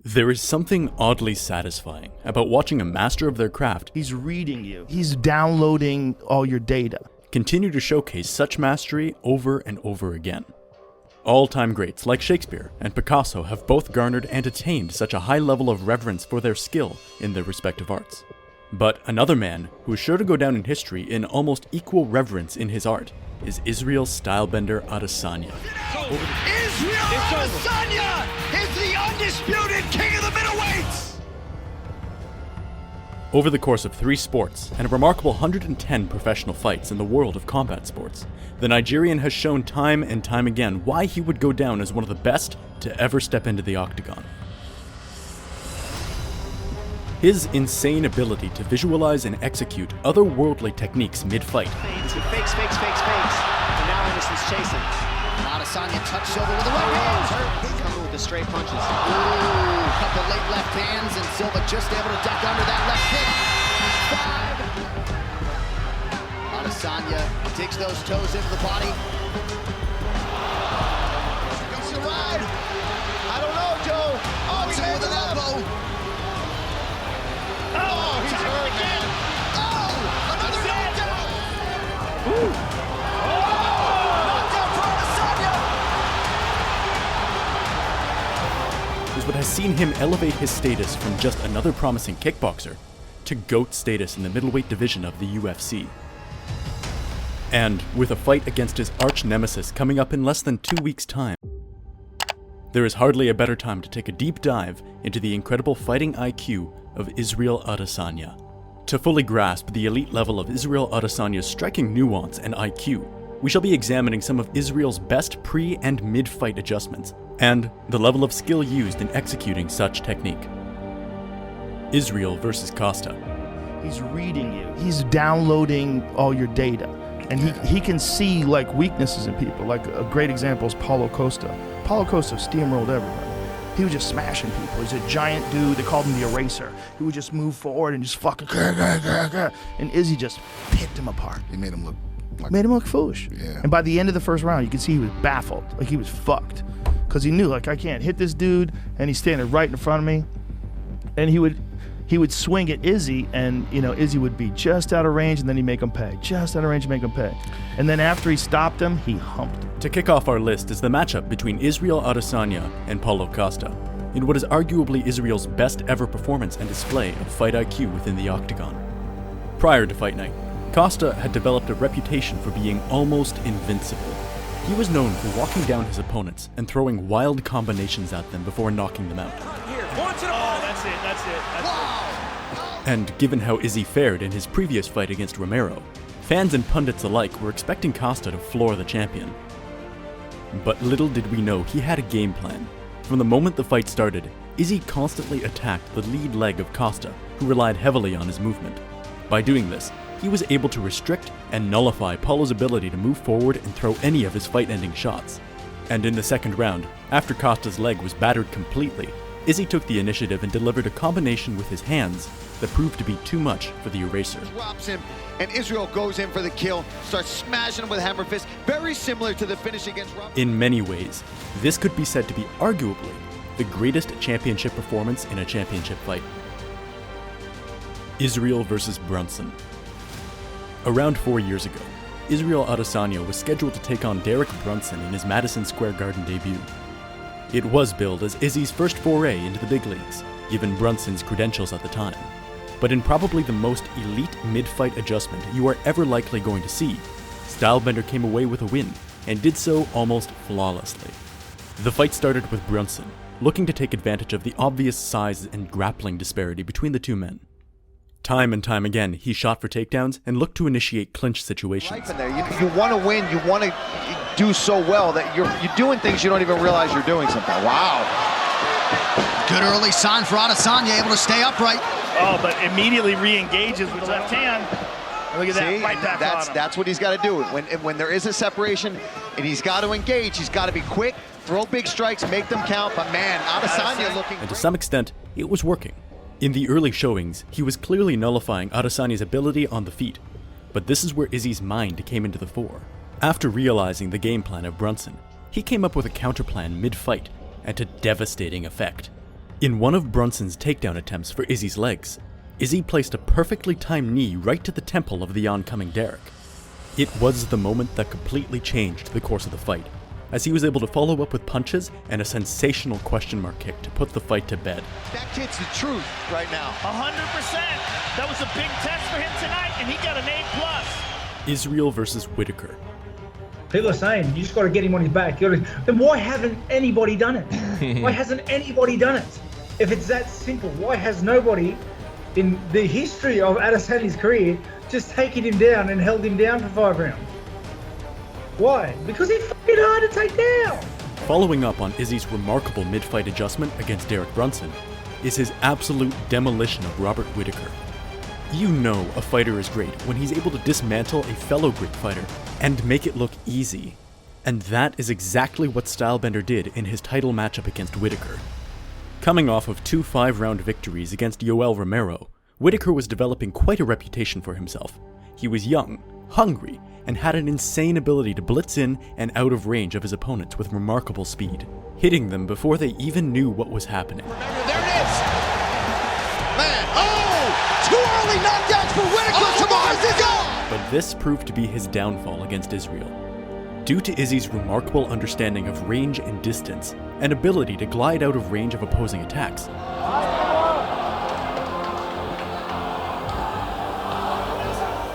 There is something oddly satisfying about watching a master of their craft He's reading you. He's downloading all your data. continue to showcase such mastery over and over again. All-time greats like Shakespeare and Picasso have both garnered and attained such a high level of reverence for their skill in their respective arts. But another man who is sure to go down in history in almost equal reverence in his art is Israel's stylebender Adesanya. Israel Adesanya is the undisputed king of the middleweights! Over the course of 3 sports and a remarkable 110 professional fights in the world of combat sports, the Nigerian has shown time and time again why he would go down as one of the best to ever step into the octagon. His insane ability to visualize and execute otherworldly techniques mid-fight. He fakes. And now Anderson's chasing. Adesanya touched over with the right hand. Coming with the straight punches. Ooh, couple late left hands, and Silva just able to duck under that left kick. 5. Adesanya digs those toes into the body. Goes to ride. I don't know, Joe. Oh, he made an elbow. Oh, he's hurt again. Oh, another knockdown. Ooh. Knockdown for Adesanya. Is what has seen him elevate his status from just another promising kickboxer to GOAT status in the middleweight division of the UFC. And with a fight against his arch nemesis coming up in less than 2 weeks' time, there is hardly a better time to take a deep dive into the incredible fighting IQ of Israel Adesanya. To fully grasp the elite level of Israel Adesanya's striking nuance and IQ, we shall be examining some of Israel's best pre- and mid-fight adjustments, and the level of skill used in executing such technique. Israel versus Costa. He's reading you. He's downloading all your data. And he can see like weaknesses in people. Like a great example is Paulo Costa. Paulo Costa steamrolled everybody. He was just smashing people. He's a giant dude. They called him the Eraser. He would just move forward and just fucking and Izzy just picked him apart. He made him look foolish. Yeah. And by the end of the first round, you could see he was baffled. Like he was fucked. Because he knew, like, I can't hit this dude, and he's standing right in front of me. And he would swing at Izzy, and Izzy would be just out of range, and then he'd make him pay. Just out of range, make him pay. And then after he stopped him, he humped him. To kick off our list is the matchup between Israel Adesanya and Paulo Costa, in what is arguably Israel's best ever performance and display of fight IQ within the octagon. Prior to fight night, Costa had developed a reputation for being almost invincible. He was known for walking down his opponents and throwing wild combinations at them before knocking them out. That's it. And given how Izzy fared in his previous fight against Romero, fans and pundits alike were expecting Costa to floor the champion. But little did we know he had a game plan. From the moment the fight started, Izzy constantly attacked the lead leg of Costa, who relied heavily on his movement. By doing this, he was able to restrict and nullify Paulo's ability to move forward and throw any of his fight-ending shots. And in the second round, after Costa's leg was battered completely, Izzy took the initiative and delivered a combination with his hands that proved to be too much for the Eraser. Drops him, and Israel goes in for the kill, starts smashing him with hammer fist, very similar to the finish against Rob. In many ways, this could be said to be arguably the greatest championship performance in a championship fight. Israel versus Brunson. Around 4 years ago, Israel Adesanya was scheduled to take on Derek Brunson in his Madison Square Garden debut. It was billed as Izzy's first foray into the big leagues, given Brunson's credentials at the time. But in probably the most elite mid-fight adjustment you are ever likely going to see, Stylebender came away with a win, and did so almost flawlessly. The fight started with Brunson, looking to take advantage of the obvious size and grappling disparity between the two men. Time and time again, he shot for takedowns and looked to initiate clinch situations. Life in there. You want to win, you want to do so well that you're doing things you don't even realize you're doing sometimes. Wow. Good early sign for Adesanya, able to stay upright. Oh, but immediately re-engages with the left hand. And look at that, right back on him. That's what he's got to do. When there is a separation and he's got to engage, he's got to be quick, throw big strikes, make them count. But man, Adesanya looking And to great. some extent, it was working. In the early showings, he was clearly nullifying Adesanya's ability on the feet. But this is where Izzy's mind came into the fore. After realizing the game plan of Brunson, he came up with a counterplan mid-fight, and to devastating effect. In one of Brunson's takedown attempts for Izzy's legs, Izzy placed a perfectly timed knee right to the temple of the oncoming Derek. It was the moment that completely changed the course of the fight, as he was able to follow up with punches and a sensational question mark kick to put the fight to bed. That kid's the truth right now. 100%. That was a big test for him tonight, and he got an A+. Israel versus Whittaker. People are saying, you just got to get him on his back. Then why haven't anybody done it? Why hasn't anybody done it? If it's that simple, why has nobody in the history of Adesanya's career just taken him down and held him down for 5 rounds? Why? Because he's fucking hard to take down. Following up on Izzy's remarkable mid-fight adjustment against Derek Brunson is his absolute demolition of Robert Whittaker. You know a fighter is great when he's able to dismantle a fellow great fighter and make it look easy. And that is exactly what Stylebender did in his title matchup against Whittaker. Coming off of 2 5-round victories against Yoel Romero, Whittaker was developing quite a reputation for himself. He was young, hungry, and had an insane ability to blitz in and out of range of his opponents with remarkable speed, hitting them before they even knew what was happening. Remember, there it is. Man, oh! 2 early knockdowns for Whittaker. Tomorrow's his own! But this proved to be his downfall against Israel. Due to Izzy's remarkable understanding of range and distance, and ability to glide out of range of opposing attacks,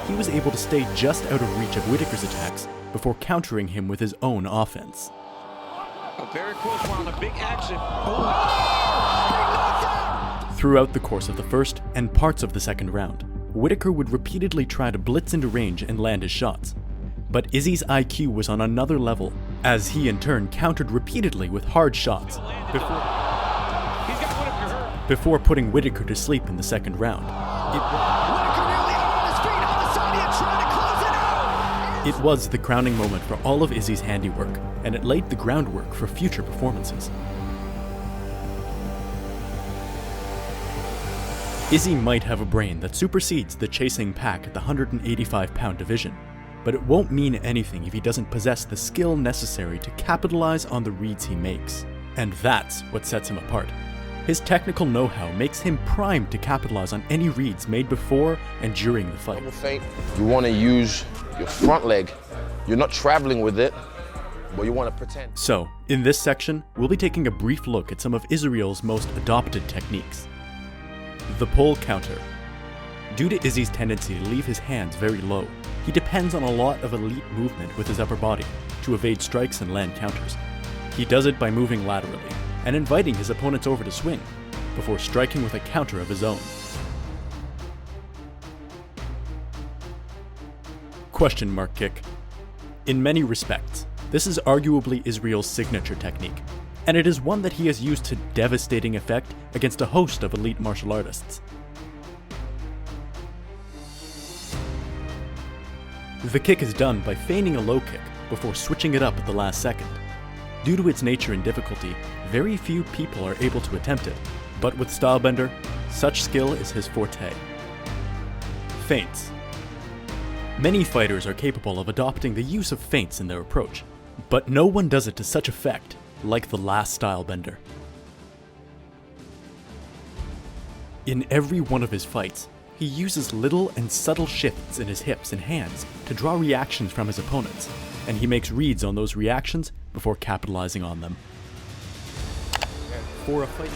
he was able to stay just out of reach of Whittaker's attacks before countering him with his own offense. A very close round of big action. Throughout the course of the first and parts of the second round, Whittaker would repeatedly try to blitz into range and land his shots. But Izzy's IQ was on another level, as he in turn countered repeatedly with hard shots before putting Whittaker to sleep in the second round. It was the crowning moment for all of Izzy's handiwork, and it laid the groundwork for future performances. Izzy might have a brain that supersedes the chasing pack at the 185-pound division, but it won't mean anything if he doesn't possess the skill necessary to capitalize on the reads he makes. And that's what sets him apart. His technical know-how makes him primed to capitalize on any reads made before and during the fight. Feint, you want to use your front leg. You're not traveling with it, but you want to pretend. So, in this section, we'll be taking a brief look at some of Israel's most adopted techniques. The pull counter. Due to Izzy's tendency to leave his hands very low, he depends on a lot of elite movement with his upper body to evade strikes and land counters. He does it by moving laterally and inviting his opponents over to swing, before striking with a counter of his own. Question mark kick. In many respects, this is arguably Israel's signature technique, and it is one that he has used to devastating effect against a host of elite martial artists. The kick is done by feigning a low kick before switching it up at the last second. Due to its nature and difficulty, very few people are able to attempt it, but with Stylebender, such skill is his forte. Feints. Many fighters are capable of adopting the use of feints in their approach, but no one does it to such effect like the last Stylebender. In every one of his fights, he uses little and subtle shifts in his hips and hands to draw reactions from his opponents, and he makes reads on those reactions before capitalizing on them. For a fight.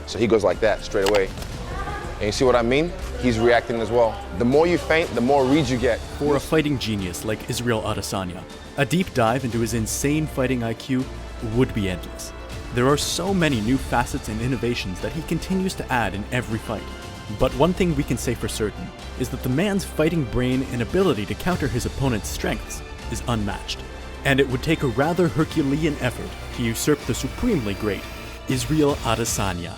So he goes like that straight away. And you see what I mean? He's reacting as well. The more you feint, the more reads you get. For a fighting genius like Israel Adesanya, a deep dive into his insane fighting IQ would be endless. There are so many new facets and innovations that he continues to add in every fight. But one thing we can say for certain is that the man's fighting brain and ability to counter his opponent's strengths is unmatched. And it would take a rather Herculean effort to usurp the supremely great Israel Adesanya.